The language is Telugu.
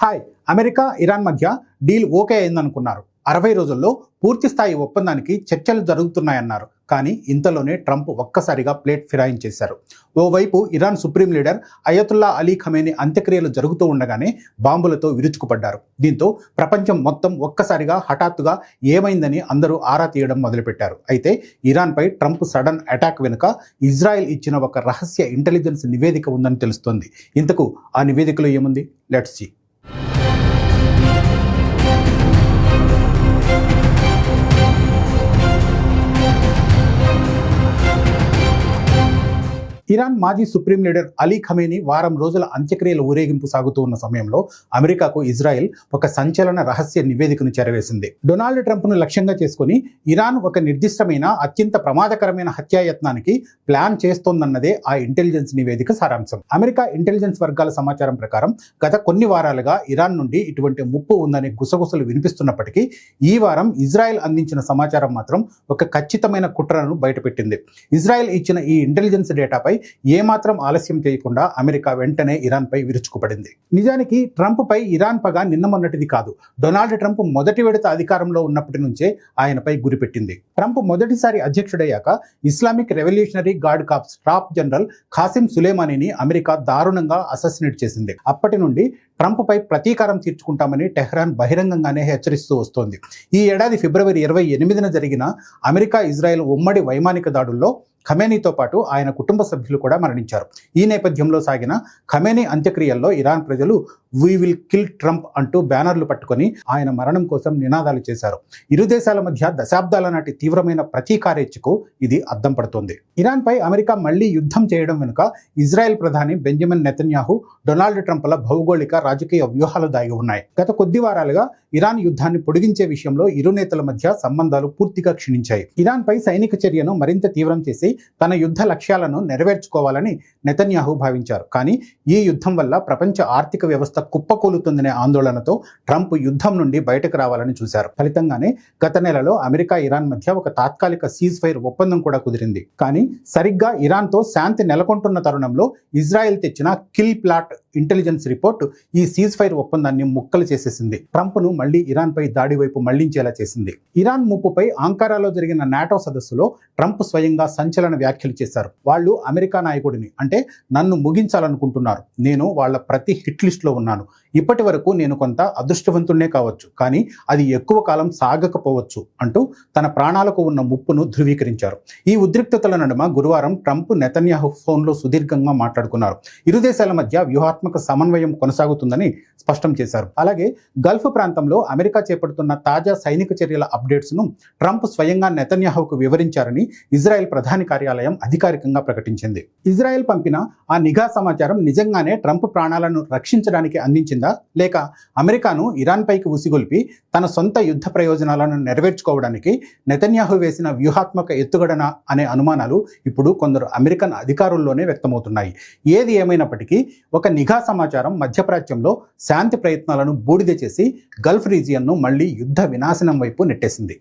హాయ్, అమెరికా ఇరాన్ మధ్య డీల్ ఓకే అయిందనుకున్నారు. 60 రోజుల్లో పూర్తి స్థాయి ఒప్పందానికి చర్చలు జరుగుతున్నాయన్నారు. కానీ ఇంతలోనే ట్రంప్ ఒక్కసారిగా ప్లేట్ ఫిరాయించేశారు. ఓవైపు Iran supreme leader Ayatollah Ali Khamenei అంత్యక్రియలు జరుగుతూ ఉండగానే బాంబులతో విరుచుకుపడ్డారు. దీంతో ప్రపంచం మొత్తం ఒక్కసారిగా హఠాత్తుగా ఏమైందని అందరూ ఆరా తీయడం మొదలుపెట్టారు. అయితే ఇరాన్పై ట్రంప్ సడన్ అటాక్ వెనుక ఇజ్రాయెల్ ఇచ్చిన ఒక రహస్య ఇంటెలిజెన్స్ నివేదిక ఉందని తెలుస్తోంది. ఇంతకు ఆ నివేదికలో ఏముంది? Let's see. ఇరాన్ మాజీ సుప్రీం లీడర్ అలీ ఖమేనీ వారం రోజుల అంత్యక్రియల ఊరేగింపు సాగుతూ ఉన్న సమయంలో అమెరికాకు ఇజ్రాయెల్ ఒక సంచలన రహస్య నివేదికను చేరవేసింది. డొనాల్డ్ ట్రంప్ను లక్ష్యంగా చేసుకుని ఇరాన్ ఒక నిర్దిష్టమైన అత్యంత ప్రమాదకరమైన హత్యాయత్నానికి ప్లాన్ చేస్తోందన్నదే ఆ ఇంటెలిజెన్స్ నివేదిక సారాంశం. అమెరికా ఇంటెలిజెన్స్ వర్గాల సమాచారం ప్రకారం గత కొన్ని వారాలుగా ఇరాన్ నుండి ఇటువంటి ముప్పు ఉందనే గుసగుసలు వినిపిస్తున్నప్పటికీ ఈ వారం ఇజ్రాయెల్ అందించిన సమాచారం మాత్రం ఒక ఖచ్చితమైన కుట్రను బయటపెట్టింది. ఇజ్రాయెల్ ఇచ్చిన ఈ ఇంటెలిజెన్స్ డేటాపై ఏమాత్రం ఆలస్యం చేయకుండా అమెరికా వెంటనే ఇరాన్పై విరుచుకుపడింది. నిజానికి ట్రంప్పై ఇరాన్ పగ నిన్న మొన్నటిది కాదు. డొనాల్డ్ ట్రంప్ మొదటి విడత అధికారంలో ఉన్నప్పటి నుంచే ఆయనపై గురిపెట్టింది. ట్రంప్ మొదటిసారి అధ్యక్షుడయ్యాక Islamic revolutionary guard corps top general Qasem సులేమానీని అమెరికా దారుణంగా అససినేట్ చేసింది. అప్పటి నుండి ట్రంప్పై ప్రతీకారం తీర్చుకుంటామని టెహ్రాన్ బహిరంగంగానే హెచ్చరిస్తూ వస్తోంది. ఈ ఏడాది ఫిబ్రవరి 28న జరిగిన అమెరికా ఇజ్రాయెల్ ఉమ్మడి వైమానిక దాడుల్లో ఖమేనీతో పాటు ఆయన కుటుంబ సభ్యులు కూడా మరణించారు. ఈ నేపథ్యంలో సాగిన ఖమేనీ అంత్యక్రియల్లో ఇరాన్ ప్రజలు "వీ విల్ కిల్ ట్రంప్" అంటూ బ్యానర్లు పట్టుకొని ఆయన మరణం కోసం నినాదాలు చేశారు. ఇరు దేశాల మధ్య దశాబ్దాల నాటి తీవ్రమైన ప్రతీకారేచ్ఛకు ఇది అద్దం పడుతోంది. ఇరాన్పై అమెరికా మళ్లీ యుద్ధం చేయడం వెనుక ఇజ్రాయెల్ ప్రధాని బెంజమిన్ నెతన్యాహు, డొనాల్డ్ ట్రంప్ల భౌగోళిక రాజకీయ వ్యూహాలు దాగి ఉన్నాయి. గత కొద్ది వారాలుగా ఇరాన్ యుద్ధాన్ని పొడిగించే విషయంలో ఇరు నేతల మధ్య సంబంధాలు పూర్తిగా క్షీణించాయి. ఇరాన్పై సైనిక చర్యను మరింత తీవ్రం చేసి తన యుద్ధ లక్ష్యాలను నెరవేర్చుకోవాలని నెతన్యాహు భావించారు. కానీ ఈ యుద్ధం వల్ల ప్రపంచ ఆర్థిక వ్యవస్థ కుప్పకూలుతుందనే ఆందోళనతో ట్రంప్ యుద్ధం నుండి బయటకు రావాలని చూశారు. ఫలితంగానే గత నెలలో అమెరికా ఇరాన్ మధ్య ఒక తాత్కాలిక సీజ్ ఫైర్ ఒప్పందం కూడా కుదిరింది. కానీ సరిగ్గా ఇరాన్తో శాంతి నెలకొంటున్న తరుణంలో ఇజ్రాయెల్ తెచ్చిన కిల్ ప్లాట్ ఇంటెలిజెన్స్ రిపోర్ట్ ఈ సీజ్ ఫైర్ ఒప్పందాన్ని ముక్కలు చేసేసింది. ట్రంప్ను మళ్లీ ఇరాన్పై దాడి వైపు మళ్లించేలా చేసింది. ఇరాన్ ముప్పుపై ఆంకారాలో జరిగిన నాటో సదస్సులో ట్రంప్ స్వయంగా సంచలన వ్యాఖ్యలు చేశారు. వాళ్ళు అమెరికా నాయకుడిని, అంటే నన్ను ముగించాలనుకుంటున్నారు. నేను వాళ్ళ ప్రతి హిట్ లిస్ట్లో ఉన్నాను. ఇప్పటి వరకు నేను కొంత అదృష్టవంతున్నే కావచ్చు, కానీ అది ఎక్కువ కాలం సాగకపోవచ్చు అంటూ తన ప్రాణాలకు ఉన్న ముప్పును ధృవీకరించారు. ఈ ఉద్రిక్తతల నడుమ గురువారం ట్రంప్ నెతన్యాహు ఫోన్లో సుదీర్ఘంగా మాట్లాడుకున్నారు. ఇరు దేశాల మధ్య వ్యూహాత్మక సమన్వయం కొనసాగుతుందని స్పష్టం చేశారు. అలాగే గల్ఫ్ ప్రాంతంలో అమెరికా చేపడుతున్న తాజా సైనిక చర్యల అప్డేట్స్ను ట్రంప్ స్వయంగా నెతన్యాహుకు వివరించారని ఇజ్రాయెల్ ప్రధాని కార్యాలయం అధికారికంగా ప్రకటించింది. ఇజ్రాయెల్ పంపిన ఆ నిఘా సమాచారం నిజంగానే ట్రంప్ ప్రాణాలను రక్షించడానికి అందించిందా, లేక అమెరికాను ఇరాన్ పైకి ఉసిగొల్పి తన సొంత యుద్ధ ప్రయోజనాలను నెరవేర్చుకోవడానికి నెతన్యాహు వేసిన వ్యూహాత్మక ఎత్తుగడన అనే అనుమానాలు ఇప్పుడు కొందరు అమెరికన్ అధికారుల్లోనే వ్యక్తమవుతున్నాయి. ఏది ఏమైనప్పటికీ ఒక నిఘా సమాచారం మధ్యప్రాచ్యంలో శాంతి ప్రయత్నాలను బూడిద చేసి గల్ఫ్ రీజియన్ను మళ్లీ యుద్ధ వినాశనం వైపు నెట్టేసింది.